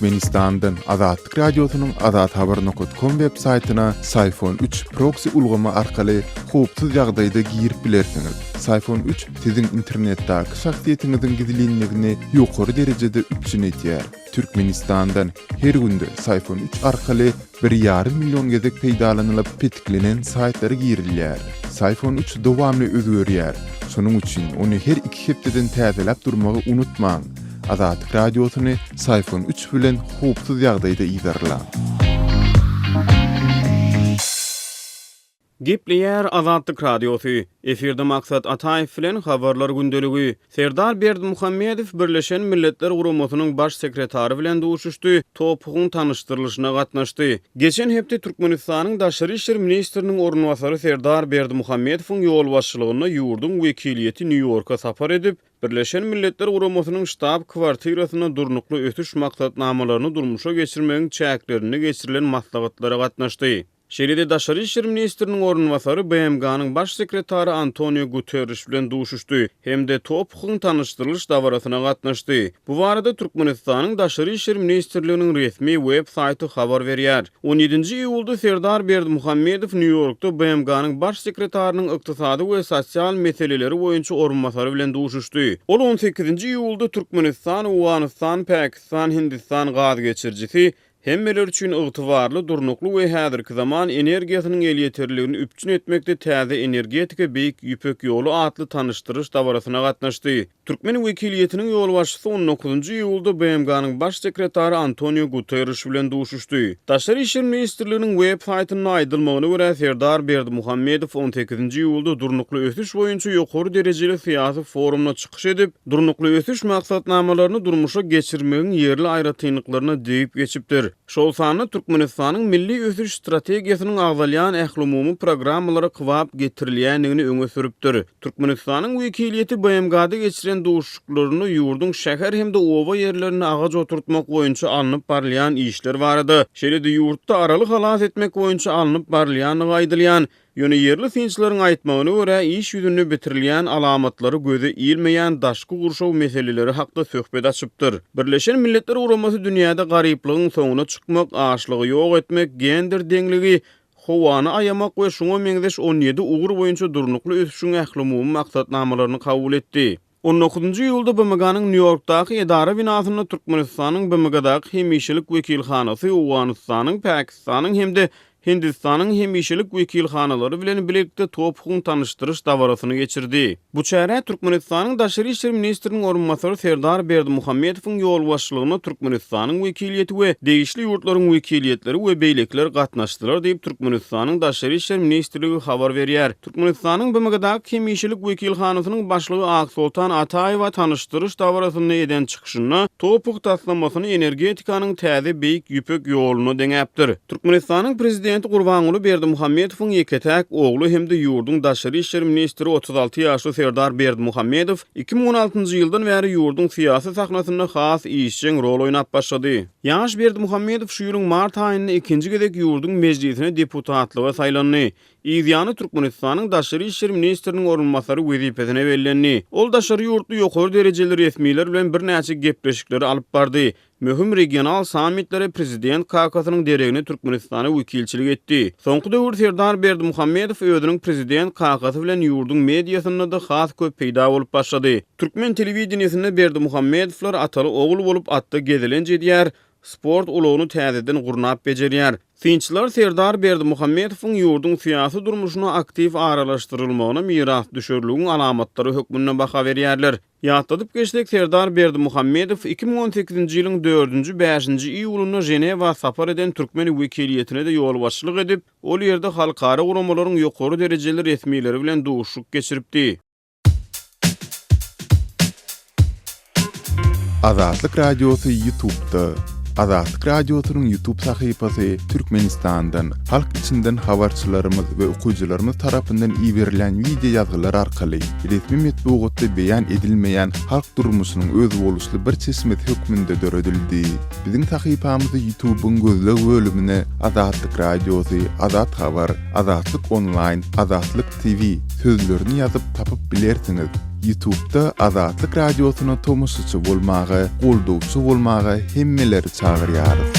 Türkmenistan'dan Azatlyk Radiosynyň azathabar.com web saytyna Sayfon 3 proxy ulgama arkaly howpsuz ýagdaýda girip bilersiňiz. Sayfon 3 siziň internetdäki şahsiýetiňiziň gizlinligini ýokary derejede üçinetýär. Türkmenistan'dan her günde Sayfon 3 arkaly 1,5 milyon gezek peýdalanylyp petiklenen saytlara girilýär. Sayfon 3 dowamly özgörýär. Şonuň üçin ony her 2 hepdeden täzelep durmagy unutmaň. Azatlyk Radiosyny Sayfon 3 bilen howpsuz ýagdaýda iýdarlaň. Gepleýär Azatlyk Radiosy. Eferde maksat Ataýew bilen habarlar gündeligi. Serdar Berdimuhammedow Birleşen Milletler Guramasynyň baş sekretary bilen duşuşdy, topugyň tanışdyrylyşyna gatnaşdy. Geçen hepde Türkmenistanyň daşary işler ministriniň ornwasary Serdar Berdimuhammedowyň ýol başçylygyna ýurdun wekiliýeti New Yorka sapar edip, Birleşen Milletler Guramasynyň ştab kwartirasyna durnukly ötüş maksatnamalaryny durmuşa geçirmegiň çäklerini geçirilen maslahatlara gatnaşdy. Şeride daşary işler ministriniň ornwasary BMG-nyň baş sekretary Antonio Guterres bilen duşuşdy hemde topugyň tanışdyrylyş dawrasyna gatnaşdy. Bu barada Türkmenistanyň daşary işler ministrliginiň resmi web saýty habar berýär. 17-nji iýulda Serdar Berdimuhammedow New Yorkda BMG-nyň baş sekretarynyň ykdysady we sosial meseleleri boýunça ornwasary bilen duşuşdy. Ol 18-nji iýulda Türkmenistan, Awganistan, Pakistan, Hindistan gaz geçirjisi hemmeler üçin ygtybarly, durnukly we häzirki zaman energiýasynyň elýeterligini üpçün etmekde täze energetika beýik ýüpek ýolu atly tanışdyryş dawrasyna gatnaşdy. Türkmen wekiliýetiniň ýol başçysy 19-njy iýulda BMG-nyň baş sekretary Antonio Guterres bilen duşuşdy. Daşary işler ministrliginiň web saýtyna aýdylmagyna görä Serdar Berdimuhammedow 18-nji iýulda durnukly ötüş boýunça ýokary derejeli syýasy forumuna çykyş edip, durnukly ötüş maksatnamalaryny durmuşa geçirmegiň ýerli aýratynlyklaryna diýip geçipdir. Şol sany Türkmenistanyň milli ötüş strategiýasynyň agzalýan ählumumy programmalary kwap getirilýändigini öňe sürüpdir. Türkmenistanyň wekiliýeti BMG-de geçiren duşuklaryny ýurdun şäher hemde owa ýerlerini agaç oturtmak boýunça alınıp barlayan işler barady. Şeýle-de ýurtda aralyk halas etmek boýunça alınıp barlaýany gaýdylýan. Ýöne yerli finçleriň aýtmagyna görä iş ýüzünde bitirilýän alamatlary göze ilmeýän daşky gurşaw meseleleri hakda söhbet açypdyr. Birleşen Milletler Guramasy dünýäde garyplygyň soňuna çykmak, açlygy ýok etmek, gender deňligi, howany aýamak we şoňa meňzeş 17 ugur boýunça durnukly ötüşüň ählumumy maksatnamalaryny kabul etdi. 19-njy ýylda BMG-nyň New Yorkdaky edara binasyna Türkmenistanyň BMG-daky hemişelik wekilhanasy, Awganistanyň, Pakistanyň hemde Hindistanyň hemişelik wekilhanalary bilen birlikde topugyň tanışdyryş dawrasyny geçirdi. Bu çäre Türkmenistanyň daşary işler ministriniň ornwasary Serdar Berdimuhammedowyň ýol başçylygyna Türkmenistanyň wekiliýeti we degişli ýurtlaryň wekiliýetleri we beýlekler gatnaşdylar diýip Türkmenistanyň daşary işler ministrligi habar berýär. Türkmenistanyň BMG-daky hemişelik wekilhanasynyň başlygy Aksultan Ataýewa tanışdyryş dawrasyny eden çykyşyna topuk taslamasyny energetikanyň täze beýik ýüpek ýoluny deňäpdir. Türkmenistanyň prezidenti Gurbanuly Berdimuhammedowyň ýeketäk ogly hemde ýurdun daşary işler ministri 36 ýaşly Serdar Berdimuhammedow 2016-njy ýyldan bäri ýurdun syýasy sahnasyna has işçiň rol oýnap başlady. Ýaş Berdimuhammedow şu ýylyň mart aýynyň 2-nji gezek ýurdun mejlisine deputatlyga saýlandy. İzyanı Türkmenistanyň daşary işler ministriniň ornwasary wezipesine berildi. Ol daşary ýurtly ýokary derejeli resmiler bilen bir näçe gepleşikleri alyp bardy. Möhüm regional sammitlere prezident Kakasynyň deregine Türkmenistana wekilçilik etdi. Soňky döwür Serdar Berdimuhammedow özüniň prezident Kakasy bilen ýurdun mediasyna da has köp peýda bolup başlady. Türkmen telewizionyasynda Berdimuhammedowlar ataly ogul bolup atda gezilen jedýär, sport ulugyny täzeden gurnap bejerýär. Finçler Serdar Berdimuhammedowyň ýurdun syýasy durmuşyna aktiv aralaşdyrylmagyna miras düşürlüğün alamatlary hökmüne baha berýärler. Ýatladyp geçdik Serdar Berdimuhammedow 2018-nji ýylyň 4-nji 5-nji iýulunda Jenewa sapar eden Türkmen wekiliýetine de ýol başçylyk edip, ol ýerde halkara guramalaryň ýokary derejeli resmileri bilen duşuk geçiripdi. Azatlyk Radiosy YouTube'da. Azatlyk Radiosynyň YouTube sahypasy Türkmenistandan, halk içinden habarçylarymyz we okuyjylarymyz tarapyndan iýerilen video ýazgylar arkaly resmi metbuatda beýan edilmeýän halk durmuşynyň öz boluşly bir çeşmet hökmünde döredildi. Biziň sahypamyzy YouTube'un gözleg bölümine Azatlyk Radiosy, Azat Habar, Azatlyk Online, Azatlyk TV sözlerini ýazyp tapyp bilersiňiz. YouTube'da Azatlyk Radiosyna tomusçy bolmagy, goldowçy bolmagy hemmeleri çagyrýarys.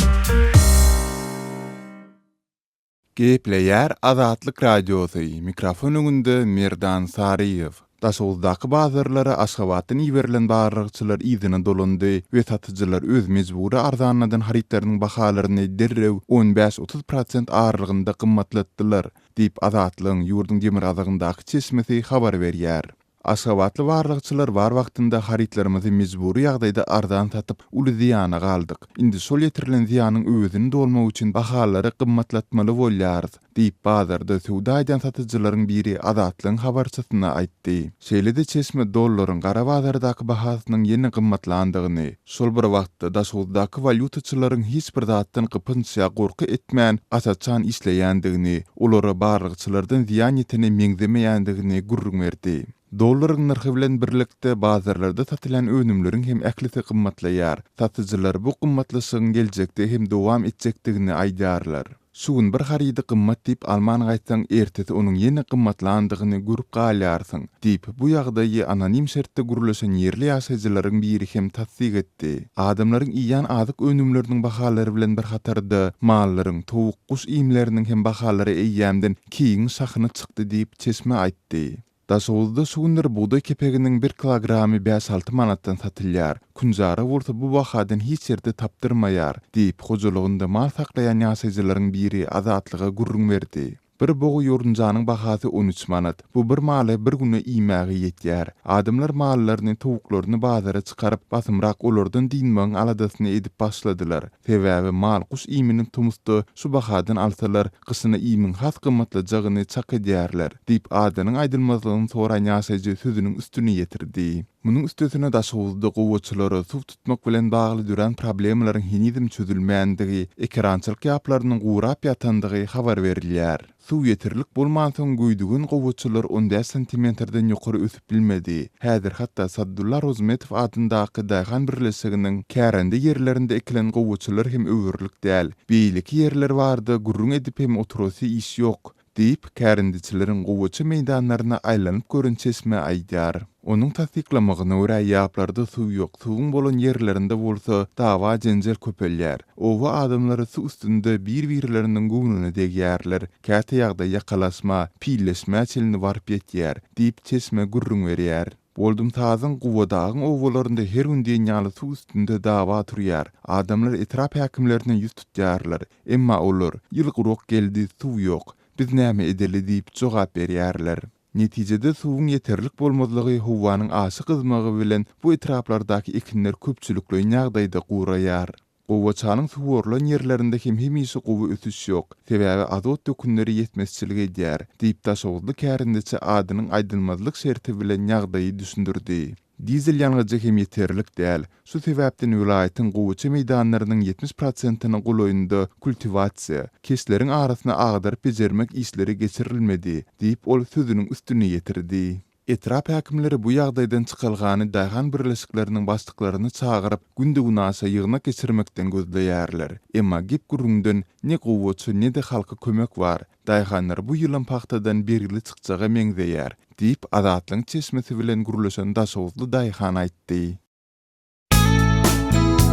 Gepleýär Azatlyk Radiosy. Mikrofon öňünde Merdan Saryýew. Daşowzdaky bazarlara Aşgabatdan ýiberilen barragçylar ýzyna dolandy we satyjylar öz mejburi arzanladan haritlarynyň bahalaryny derrew 15-30% ağırlygynda gymmatlatdylar diýip Azatlygyň ýurdun demir azagyndaky çeşmesi habar berýär. Aşgabatly barragçylar bar wagtynda haritlarymyzy mejburi ýagdaýda arzan satyp uly ziýana galdyk. Indi şol ýetirilen ziýanyň özüni dolmak üçin bahalary gymmatlatmaly bolýarys diýip bazarda suwda edən satyjylaryň biri Azatlygyň habarçysyna aýtdy. Şeýle-de çeşme dollaryň gara bazardaky bahasynyň ýene gymmatlandygyny, şol bir wagtda daşowzdaky valyutaçylaryň hiç bir zatdan gypynça gorky etmän asaçan işleýändigini, olary barragçylardan ziýan ýetene meňzemeýändigini gurrun berdi. Dollaryň narhy bilen birlikde bazarlarda satylan önümleriň hem äklisi gymmatlaýar. Satyjylar bu gymmatlaşygyň geljekde hem dowam etjekdigini aýdarlar. Sugun bir haridi gymmat diýip alman gaýtsaň ertesi onuň ýene gymmatlandygyny görüp galýarsyň diýip bu ýagdaýy anonim şertde gurulaşan ýerli ýaşaýjylaryň biri hem tasdik etdi. Adamlaryň iýan azyk önümleriniň bahalary bilen bir hatarda mallaryň, towuk, guş iýimleriniň hem bahalary eýýämden kiň şahyny çykdy diýip çeşme aýtdy. Daşowuzda sugunlar buğday kepeginiň 1 kilogramy 5-6 manatdan satylýar. Kunjara bolsa bu bahadan hiç ýerde tapdyrmaýar diýip hojalygynda mal saklaýan ýaşaýjylaryň biri Azatlyga gurrun berdi. Bir boğu yorunjanyň bahasy 13 manat. Bu bir maly bir güne iýmäge ýetýär. Adamlar mallaryny, towuklaryny bazara çykaryp basymrak olardan dinmeň aladasyny edip başladylar. Sebäbi mal guş iýminiň tumusdy şu bahadan alsalar, gysyna iýmiň has gymmatlajagyny çak edýärler diýip adanyň aýdylmazlygyny soran ýaşaýjy sözüniň üstüne ýetirdi. Munun üstesine daşowuzda gowwaçylary suw tutmak bilen bagly duran problemlaryň henizim çözülmänligi, ekrançylyk ýaplarynyň gurap ýatandygy habar berilýär. Suw ýetirlik bolmansoň güýdügün gowwaçylar 10 sentimetrden ýokary ösüp bilmedi. Häzir hatda Saddullah Rozmetow adyndaky daýhan birleşiginiň kärende ýerlerinde ekilen gowwaçylar hem öwürlik däl. Beýleki ýerler barda gurrun edip hem oturasy iş ýok diýip kärendiçileriň gowwaçy meýdanlaryna aýlanyp görün çeşme aýdýar. Onun tasdiklamagyna görä ýaplarda suw ýok. Suwun bolan ýerlerinde bolsa dawa jenjel köpelýär. Owa adamlary suw üstünde bir-birleriniň göwnüne degýärler. Käte ýagda ýakalaşma, pilleşme çelini barp ýetýär diýip çeşme gurrun berýär. Boldum tazyň gowadagyň owalarynda her gün dünýäli suw üstünde dawa turýar. Adamlar etrap häkimlerine ýüz tutýarlar. Emma olar ýyl guruk geldi, suw ýok. Biz näme edeli diýip jogap berýärler. Netijede suwun ýeterlik bolmazlygy howanyň aşy kızmagy bilen bu etraplardaky ekinler köpçülikli ýagdaýda guraýar. Gowwaçanyň suwurlan ýerlerinde hem hemişe gowy ötüş ýok. Sebäbi azot dökünleri ýetmezçiligi edýär diýip daşowuzly kärindiçi adynyň aýdylmazlyk şerti bilen ýagdaýy düşündirdi. Dizel ýalňyjy hem ýeterlik däl. Şu sebäpden vilayatyň gowwaçy meýdanlarynyň 70%-nyň goloýunda kultivasiýa, kesleriň arasyna agdaryp bejermek işleri geçirilmedi diýip ol sözüniň üstüne ýetirdi. Etrap häkimleri bu ýagdaýdan çykylgany daýhan birleşikleriniň başlyklaryny çagyryp gündügünasa ýygnak geçirmekden gözleýärler. Emma gep gurrundan ne gowwaçy ne de halka kömek bar. Daýhanlar bu ýylan paxtadan bergili çykjaga meňzeýär diýip Azatlygyň çeşmesi bilen gurulaşan daşowuzly daýhan aýtdy.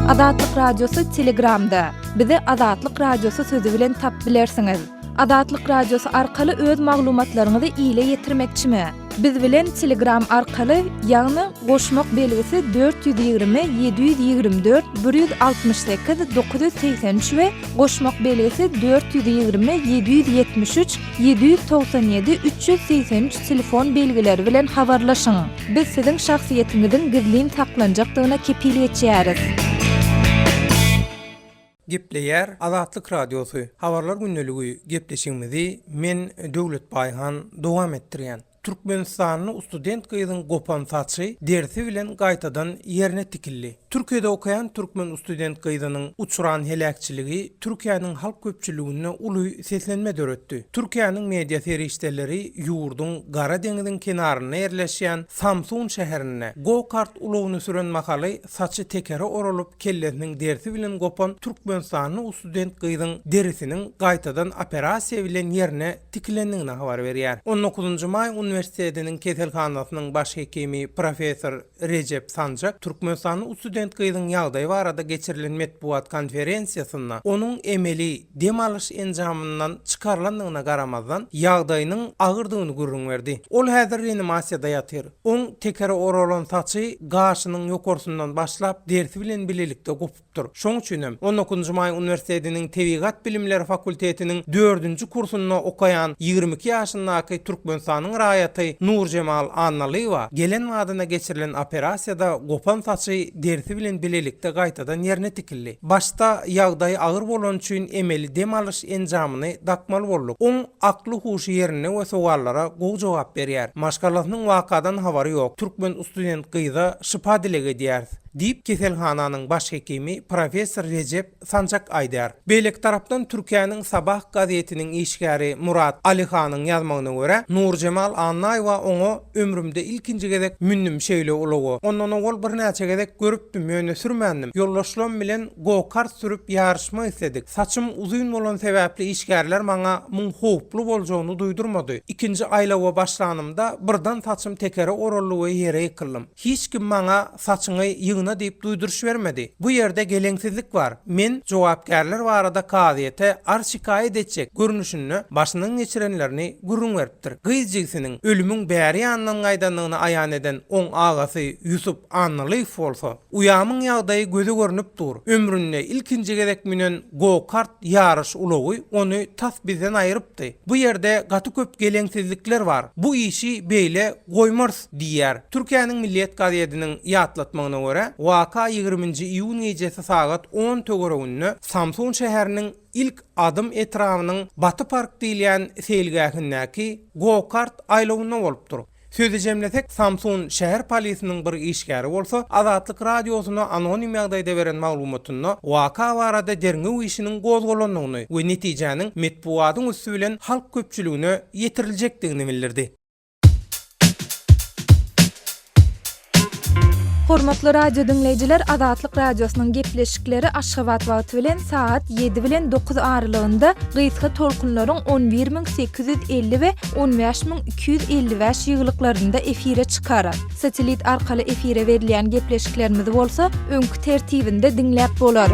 Azatlyk Radiosu Telegramda. Bizi Azatlyk Radiosu sözü bilen tap bilersiňiz. Azatlyk Radiosu arkaly öz maglumatlaryňyzy ile ýetirmekçimi? Biz bilen Telegram arkaly ýagny goşmak belgisi 420 724 168 983 we goşmak belgisi 420 773 797 383 telefon belgileri bilen habarlaşyň. Biz siziň şahsiýetiňiziň gizlin saklanjakdygyna kepil etýäris. Gepleýär Azatlyk Radiosu. Habarlar günneligi gepleşigimizi men Döwlet Baýhan dowam etdirýän. Türkmenistanyň student gyzyň gopan saçy dersi bilen gaýtadan ýerine tikildi. Türkiýede okayan Türkmen student gyzynyň uçuran helakçyligi Türkiýanyň halk köpçüligine uly seslenme döretdi. Türkiýanyň media serişdeleri ýurdun Gara deňiziň kenaryna ýerleşýän Samsun şäherine go-kart ulugyny süren makaly saçy tekere oralyp kellesiniň dersi bilen gopan Türkmenistanyň student gyzyň derisiniň gaýtadan operasiýa bilen ýerine tikilendigine habar berýär. 19 may Üniversitesi'nin keselhanasynyň baş hekimi professor Recep Sancak Türkmenistanyň student gyzyň ýagdaýy barada geçirilen metbuat konferensiýasyna onuň emeli dem alış enjamyndan çykarlandygyna garamazdan ýagdaýynyň agyrdygyny görüň berdi. Ol häzir reanimasiýada ýatyr. Oň tekere oralan saçy gaşynyň ýokarsundan başlap dersi bilen bilelikde gopupdyr. Şoň üçin 19 may Üniversitesi'nin Tebigat Bilimleri Fakultetiniň 4-nji kursuna okayan 22 ýaşyndaky Türkmenistanyň raýaty Nur Cemal Annalywa gelen wadyna geçirilen operasiýada gopan saçy dersi bilen bilelikde gaýtadan ýerine tikildi. Başta ýagdaý agyr bolan üçin emeli dem alış enjamyny dakmaly boldyk. Oň akly huşy ýerine we sowallara gowy jogap berýär. Maşgalatynyň wakadan habary ýok. Türkmen student gyza şypa dilege diýär. Dip keselhananyň baş hekimi professor Recep Sancak aýdar. Beýlek tarapdan Türkiýanyň Sabah gazetiniň işgäri Murat Alihanyň ýazmagyna görä, Nur Cemal Annaýwa oňa ömrümde ilkinji gezek münnüm şeýle ulagy. Ondan ol bir näçe gezek görüpdim, ýöne sürmändim. Ýoldaşlarym bilen go-kart sürüp ýarışma isledik. Saçym uzun bolan sebäpli işgärler maňa muň howplu boljagyny duýdurmady. İkinji aýlaga başlanymda birden saçym tekere orallygy ýere ýykyldım. Hiç kim maňa saçyňy diýip duýduruş bermedi. Bu ýerde geleňsizlik var. Men jogapkärler barada kaziýete arşikaýet etjek görnüşini başynyň geçirenlerini gurrun beripdir. Gyzjygynyň ölümüň bäri ýandan gaýdanlygyny aýan eden oň agasy Yusuf Annalyw bolsa, uýamyň ýagdaýy göze görnüp dur. Ömründe ilkinji gezek menen go-kart ýarış ulagy ony tasbizden aýrypdy. Bu ýerde gaty köp geleňsizlikler var. Bu işi beýle goýmars diýär. Türkiýanyň Milliýet gazetiniň ýatlatmagyna görä waka 20-nji iýun gecesi saat 10 töwereginde Samsun şäheriniň ilk adım etrafynyň Batı Park diýilen selgähindäki go-kart aýlawyna bolupdyr. Sözü jemlesek Samsun şäher polisiniň bir işgäri bolsa, Azatlyk radiosyna anonim ýagdaýda beren maglumatyny waka barada derňew işiniň gozgolandygyny we netijäniň metbuatyň üstü bilen halk köpçüligine ýetiriljekdigini bildirdi. Hormatly radio dinleyijiler, Azatlyk radiosynyň gepleşikleri Aşgabat wagty bilen saat 7 bilen 9 aralygynda gysga tolkunlaryň 11850 we 15255 ýyglyklarynda efire çykarar. Satelit arkaly efire berilýän gepleşiklerimiz bolsa, öňkü tertibinde dinläp bolar.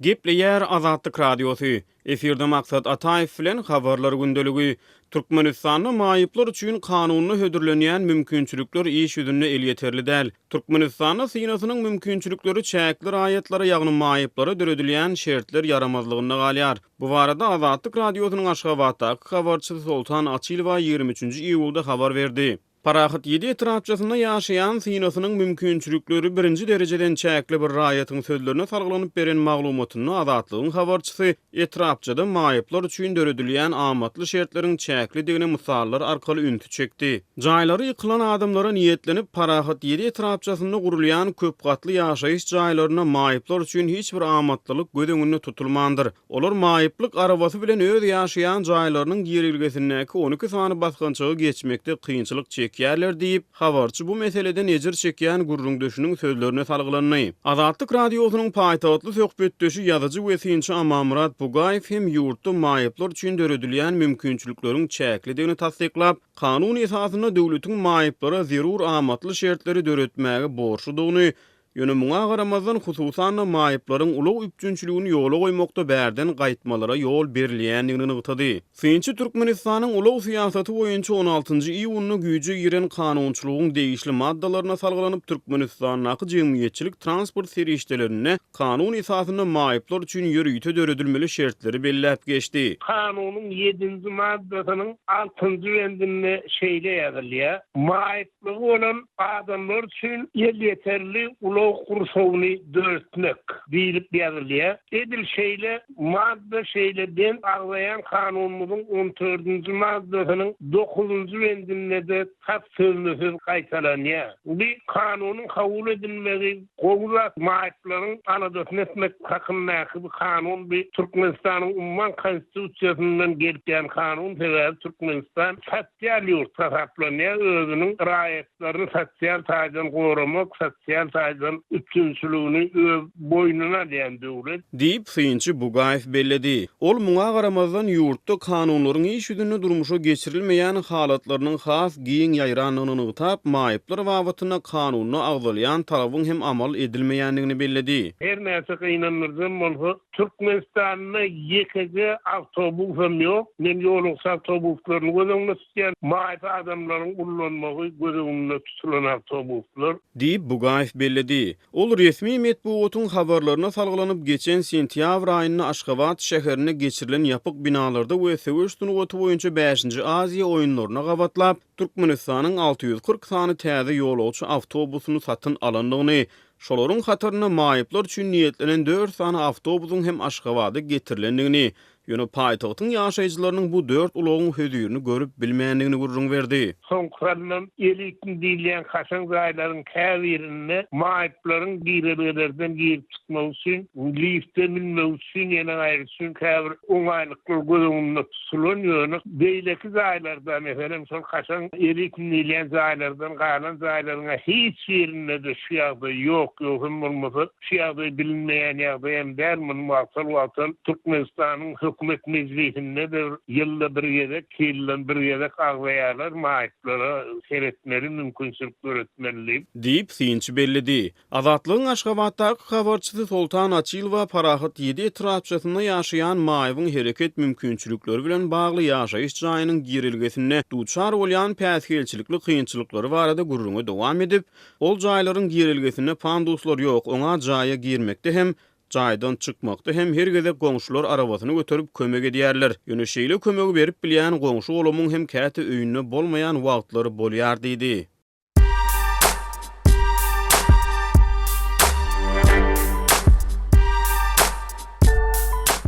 Gepleýär Azatlyk radiosy. Efirde maksat Ataýew bilen habarlar gündeligi. Türkmenistanyň maýyplar üçin kanunyny hödürlenýän mümkinçilikler iş ýüzünde el ýeterli däl. Türkmenistanyň synasynyň mümkinçilikleri çäkli raýatlara ýagny maýyplara döredilýän şertler yaramazlygyna galýar. Bu barada Azatlyk radiosynyň Aşgabatdaky habarçysy Sultan Açylwa 23-nji iýulda habar berdi. Parahat 7 etrafçasında ýaşaýan synasynyň mümkinçilikleri birinji derejeden çäkli bir raýatyň sözlerine sargylanyp beren maglumatyny Azatlygyň habarçysy etrafçada maýyplar üçin döredilýän amatly şertleriň çäklidigine misallar arkaly ünti çekdi. Jaýlary ýykylan adamlara niýetlenip Parahat 7 etrafçasynda gurulýan köp gatly ýaşaýyş jaýlaryna maýyplar üçin hiç bir amatlylyk gödeňinde tutulmandyr. Olar maýyplyk arabasy bilen öz ýaşaýan jaýlarynyň girilgesindäki 12 sany baskançygy geçmekde kynçylyk çekýärler diýip habarçy bu meseleden ejir çekýän gurrundeşiniň sözlerine salgylanyp. Azatlyk radiosynyň paýtagtly söhbetdeşi ýazyjy we synçy Amamurat Bugaýew hem ýurtda maýyplar üçin döredilýän mümkinçilikleriň çäklidigini tasdiklap, kanun esasyna döwletiň maýyplara zerur amatly şertleri döretmäge borçludygyny, ýöne muňa garamazdan hususan maýyplaryň ulug üpjünçiligini ýola goýmakda bärden gaýtmalara ýol berilýändigini ýygytdy. Synçy Türkmenistanyň ulug syýasaty boýunça 16-njy iýuny güýje giren kanunçylygyň degişli maddalaryna salgylanyp Türkmenistanyň jemgyýetçilik transport serişdelerine kanun esasyna maýyplar üçin ýürüýte döredilmeli şertleri belläp geçdi. Kanunyň 7-nji maddasynyň 6-njy bendinde şeýle ýazylýar. Maýyplygy bolan adamlar üçin ýeterli ulug kursowny dörtmek diýilip ýazylýar. Edil şeýle madda şeýleden aglaýan kanunymyzyň 14-nji maddasynyň 9-njy bendinde tapsyrlysyz gaýtalanýar. Bu kanunyň kabul edilmegi gowrak maýyplaryň anadatyn etmek hakyndaky bu kanun bir Türkmenistanyň umman konstitusiýasyndan gelýän kanun sebäbi Türkmenistan sosial ýurt tasaplanýar, özüniň raýatlaryny sosial taýdan goramak, sosial taýdan Azatlığın üstünsülüğünü boynuna alýan döwlet. Diýip Syynçy Bugaýew belledi. Ol muňa garamazdan ýurtda kanunlaryň iş ýüzünde durmuşa geçirilmeýän halatlarynyň has giň ýaýranlygyny tap, maýyplar wawatyna kanuny agdalýan talabyň hem amal edilmeýändigini belledi. Her näse gynanyrdan bolsa Türkmenistanyna ýekege awtobusum ýok. Men ýoluk awtobuslaryny gözüňde tutýan maýyp adamlaryň ullanmagy gözüňde tutulan awtobuslar. Diýip Bugaýew belledi. Ol resmi medeniýetiň habarlaryna salgylanyp geçen sentýabr aýyny Aşgabat şäherine geçirilen ýapyk binalarda WSW Tunugoty boýunça 5-nji Aziýa oýunlaryna gabatlap, Türkmenistanyň 640 sany täze ýolagçy awtobusyny satyn alandygyny, şolaryň hatyryna maýyplar üçin niýetlenen 4 sany awtobusyň hem Aşgabada getirilendigini, ýöne paýtagtyň ýaşaýjylarynyň bu 4 ulagyň hödüýürini görüp bilmeýändigini gurrun berdi. Soňkrandan elitin diýilen haşan gaýlaryň käbirini maýyplaryň girelerden girip çykmak üçin, lifte minmek üçin ýene gaýrysyn käbir oňaýlykly gözüňde tutulan ýöne beýleki gaýlardan efendim şol haşan elitin diýilen gaýlardan galan gaýlaryna hiç ýerinde de şu ýagdaý ýok, ýok bolmasa şu ýagdaý bilinmeýän ýagdaý hem dermin wagtal Türkmenistanyň hükümet meclisinde de yılda bir yedek, yılda bir yedek ağlayalar, maýyplara seretmeli, mümkünçülük öğretmeli. Diýip Syynçy belledi. Azatlygyň Aşgabatdaky habarçysy Sultan Açylova Parahat 7 etrapçasyna ýaşaýan maýybyň hereket mümkünçülükleri bilen bagly ýaşaýyş jaýynyň girilgesine duçar bolýan päsgelçilikli kynçylyklary barada gurrungy dowam edip, ol jaýlaryň girilgesine panduslar ýok, oňa jaýa girmekde hem jaýdan çykmakda hem her gezek goňşular arabasyny götürüp kömek edýärler. Ýöne şeýle kömegi berip bilýän goňşu olamyň hem käte öýünde bolmaýan wagtlary bolýar diýdi.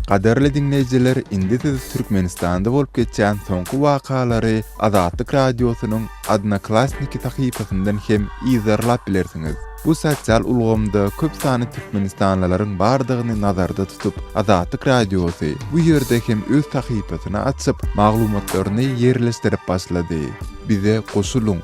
Gaderli dinleyijiler, indi siz Türkmenistanda bolup geçen soňky wakalary Azatlyk radiosynyň Adnaklasniki tahypasyndan hem izarlap bilersiňiz. Bu sosial ulgamda köp sany Türkmenistanlylaryň bardygyny nazarda tutup, Azatlyk radiosy bu ýerde hem öz tahypasyny açyp, maglumatlaryny ýerleşdirip başlady. Bize goşuluň.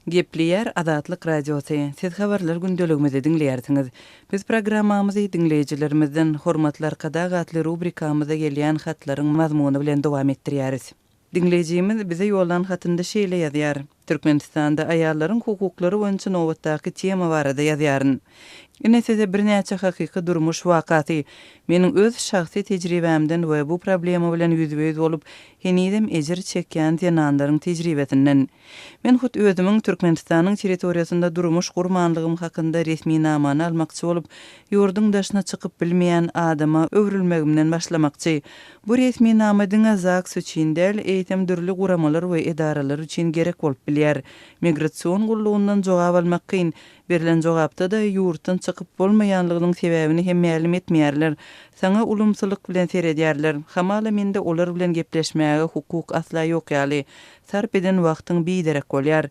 Gepleýär Azatlyk radiosy. Siz habarlar gündeligimizde dinleýärsiňiz. Biz programmamyzy dinleýijilerimizden hormatlar kada gatly rubrikamyza gelýän hatlaryň mazmuny bilen dowam etdirýäris. Dinleýijimiz bize ýollan hatynda şeýle ýazýar. Türkmenistanda aýallaryň hukuklary boýunça nowatdaky tema barada ýazýaryn. Ine size bir näçe hakyky durmuş wakaty, meniň öz şahsy tejribämden we bu problema bilen ýüzbeýüz bolup, henidem ejir çekýän ýananlaryň tejribesinden. Men hut özümiň Türkmenistanyň territoriýasynda durmuş gurmanlygym hakynda resmi namany almakçy bolup, ýurduň daşyna çykyp bilmeýän adama öwrülmegimden başlamakçy. Bu resmi namadyň azak üçin däl, eýtem dürli guramalar we edaralar üçin gerek bolup bilýär. Migrasiýon gullugundan jogap almak kyn, berilen jogapda da ýurtdan çykyp bolmaýanlygynyň sebäbini hem ma'lum etmeýärler. Saňa ulumsylyk bilen seredýärler. Hamala mende olar bilen gepleşmäge hukuk asla ýok ýaly. Sarp eden wagtyň biderek bolýar.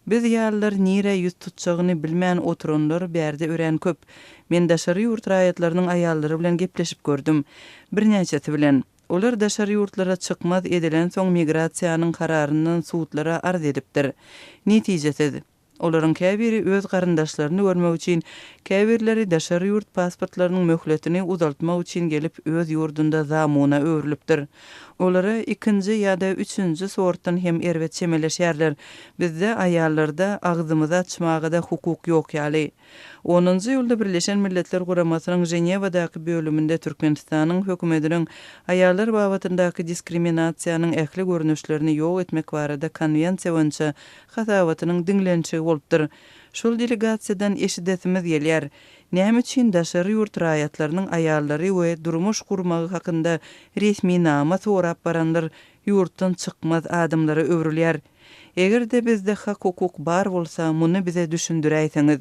Biz ýarlar nire ýüz tutjagyny bilmän oturunlar bärde ören köp. Men daşary ýurt raýatlarynyň aýallary bilen gepleşip gördüm. Bir näçesi bilen. Olar daşary ýurtlara çykmaz edilen soň migrasiýanyň kararyndan suwtlara arz edipdir. Netijesiz olaryň käbiri öz garyndaşlaryny görmek üçin, käbirleri daşary ýurt pasportlarynyň möhletini uzaltmak üçin gelip öz ýurdunda zamuna öwrülipdir. Olara ikinji ýa-da üçünji sortdan hem erwet çemeleşýärler. Bizde aýallarda agzymyzy açmagyda hukuk ýok ýaly. 10-njy ýylda Birleşen Milletler Guramasynyň Jenewadaky bölüminde Türkmenistanyň hökümetiniň aýallar babatyndaky diskriminasiýanyň ähli görnüşlerini ýok etmek barada konwensiýa boýunça hasabatynyň diňlençigi bolupdyr. Şol delegasiýadan eşidetimiz gelýär. Näme üçin daşary ýurt raýatlarynyň aýallary we durmuş gurmagy hakynda resmi nama sorap baranlar ýurtdan çykmaz adamlara öwrülýär. Egerde bizde hak hukuk bar bolsa, muny bize düşündiräýsiňiz.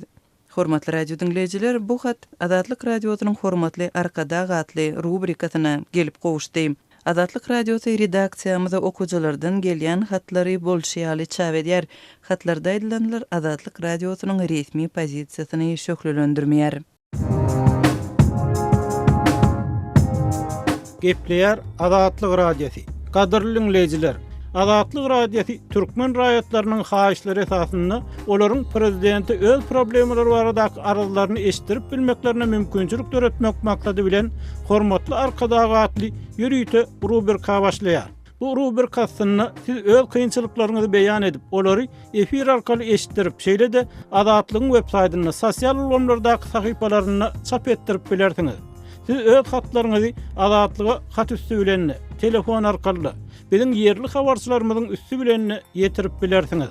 Hormatly radio dinleyijiler, bu hat Azatlyk radiosynyň hormatly arkada gatly rubrikasyna gelip gowuşdy. Azatlyk radiosu redaksiýamyza okujalardan gelýän hatlary bolşýaly çap edýär. Hatlarda aýdylanlar Azatlyk radiosynyň resmi pozisiýasyny şöhrelendirmeýär. Gepleýär Azatlyk radiosu. Gadyrly dinleyijiler, Azatlyk radiosu türkmen raýatlarynyň haýyşlary esasynda olaryň prezidenti öz problemleri baradaky arazylaryny eşitdirip bilmeklerine mümkinçilik töretmek maksady bilen hormatly arkadagatly ýürüýte rubrika başlaýar. Bu rubrikasyny siz öz kynçylyklaryňyzy beýan edip, olary efir arkaly eşitdirip, şeýle de Azatlygyň web-saýtyna, sosial ulanlardaky sahypalaryna çap etdirip bilersiňiz. Siz öz hatlaryňyzy Azatlyga hat üstü bilen telefon arkaly biziň yerli habarçylarymyzyň üstü bilen ýetirip bilersiňiz.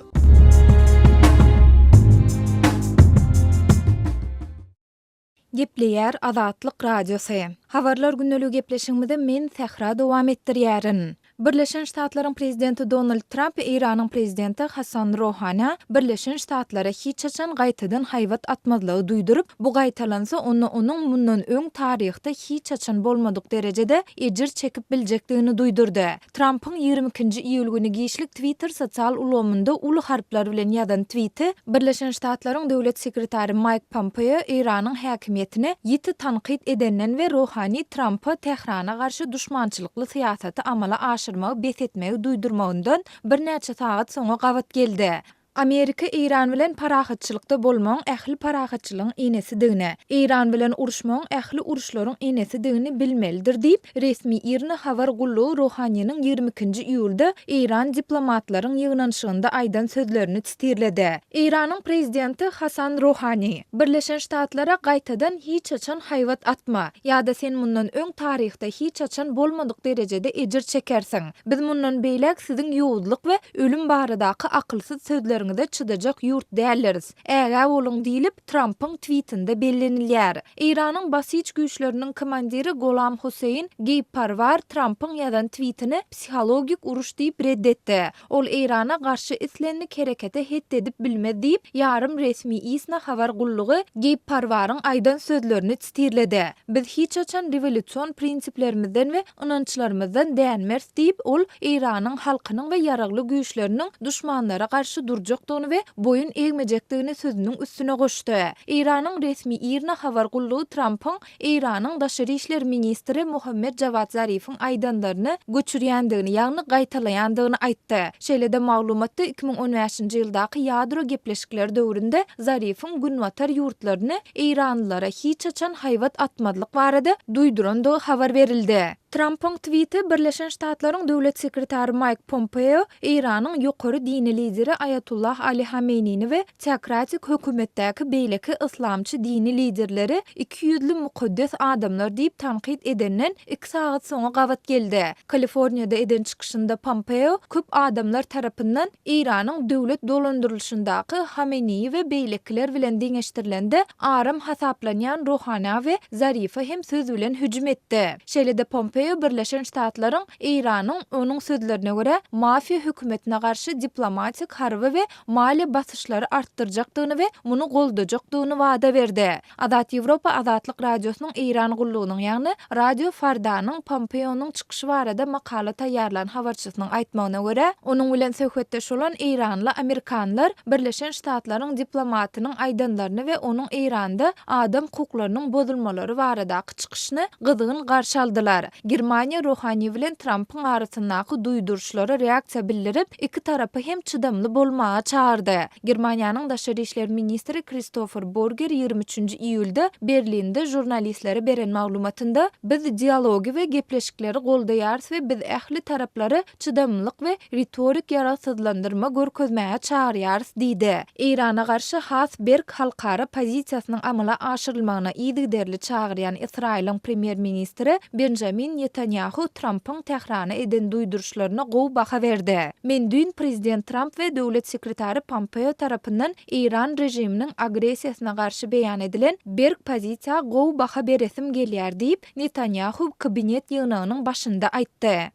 Gepleýär Azatlyk radiosu. Habarlar günneligi gepleşigimizde men Sehra dowam etdirýärin. Birleşen Ştatlaryň prezidenti Donald Trump Iranyň prezidenti Hasan Rouhani Birleşen Ştatlara hiç açan gaýtadan haýwat atmazlygy duýdurup, bu gaýtalansa onuň mundan öň taryhda hiç açan bolmadyk derejede ejir çekip biljekdigini duýdurdy. Trump'yň 22-nji iýul güni giýişlik Twitter sosial ulgamynda uly harplar bilen ýazan tweeti Birleşen Ştatlaryň döwlet sekretary Mike Pompeo Iranyň häkimiýetini ýiti tanqid edenden we Rouhani Trump'a Tehrana garşy duşmançylykly syýasaty amala besetmeyi duýdurmagyndan bir näçe saat soňra gabat geldi. Amerika İran bilen parahatçylykda bolmaň ähli parahatçylygyň inesidigine, İran bilen uruşmaň ähli uruşlaryň inesidigini bilmelidir diýip resmi ýerine habar gullugy Rouhanynyň 22-nji iýulda İran diplomatlaryň ýygnanşygynda aýdan sözlerini tistirledi. İranyň prezidenti Hasan Rouhani Birleşen Ştatlara gaýtadan hiç açan haýwat atma, ýa-da sen mundan öň taryhda hiç açan bolmadyk derejede ejir çekersiň. Biz mundan beýlek siziň ýowuzlyk we ölüm baradaky akylsyz sözler çydajak ýurt dälleriz. Äge bolun diýilip Trump'yň tweetinde bellenilýär. İranyň basyç güýçleriniň komandiri Golam Hussein Geyparvar Trump'yň ýazan tweetini psihologik uruş diýip reddetdi. Ol İrana garşy islenlik herekete hededip bilmedi diýip ýarym resmi isna habar gullugy Geyparwaryň aýdan sözlerini tistirledi. Biz hiç açan revolýusiýon prinsiplerimizden we ynançlarymyzdan dänmers diýip ol İranyň halkynyň we ýaragly güýçleriniň duşmanlara garşy durjak we boyun eğmejekdigini sözünün üstüne goşdy. İranyň resmi ýerine habar gullugy Trump'yň İranyň daşary işler ministri Mohammed Javad Zarif'in aýdanlaryny göçürýändigini, ýagny gaýtalaýandygyny aýtdy. Şeýle de maglumatda 2015-nji ýyldaky ýadro gepleşikleri döwründe Zarif'in günwatar ýurtlaryny İranlylara hiç açan haýwat atmadlyk barada duýdurandygy habar berildi. Trump'yň tweeti Birleşen Ştatlaryň döwlet sekretary Mike Pompeo İranyň ýokary dini lideri Ayatullah Ali Hameyni'ni we teokratik hökümetdäki beýleki islamçy dini liderleri 200'lü mukaddes adamlar diýip tanqid edenden 2 saat soňra gabat geldi. Kaliforniýada eden çykyşynda Pompeo köp adamlar tarapyndan İranyň döwlet dolandyrylşyndaky Hameyni we beýlekler bilen deňeşdirilende aram hasaplanýan Rouhani we Zarif'a hem söz bilen hüjüm etdi. Şeýle de Pompeo Birleşen Ştatlaryň İranyň onuň sözlerine görä mafiýa hökümetine garşy diplomatik harby we mali basyşlary artdyrjakdygyny we muny goldajakdygyny wada berdi. Azat Ýewropa Azatlyk radiosynyň İran gullugynyň ýagny Radio Fardanyň Pompeo'nyň çykyşy barada makala taýýarlan habarçysynyň aýtmagyna görä, onuň bilen söhbetdeş bolan İranly Amerikanlar Birleşen Ştatlaryň diplomatynyň aýdanlaryny we onuň Iranda adam hukuklarynyň bozulmalary baradaky çykyşyny gyzgyn garşy aldylar. Germaniýa Rouhani bilen Trump'yň arasyndaky duýduruşlara reaksiýa bildirip, iki tarapy hem çydamly bolmaga çağırdy. Germaniýanyň daşary işler ministri Christopher Borger 23-nji iýulda Berlinde jurnalistlere beren maglumatynda biz dialogy we gepleşikleri goldaýarys we biz ähli taraplary çydamlyk we retorik ýaratsızlandyrma görkezmäge çağırýarys diýdi. Irana garşy Hasberg halkara pozisiýasynyň amala aşyrylmagyna ýygyderli çağırýan Israýlyň premier ministri Benjamin Netanyahu Trump'yň Tehrana eden duýduruşlaryna gowy baha berdi. Men dün prezident Trump we döwlet sekretary Pompeo tarapyndan İran rejiminiň agresiýasyna garşy beýan edilen berk pozisiýa gowy baha beresim gelýär diýip Netanyahu kabinet ýygynynyň başynda aýtdy.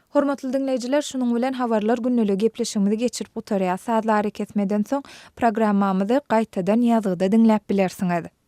Hormatly dinleýijiler, şunuň bilen habarlar günneligi gepleşigimizi geçirip utarýar. Saatlar ketmeden soň programmamyzy gaýtadan ýazgyda dinläp bilersiňiz.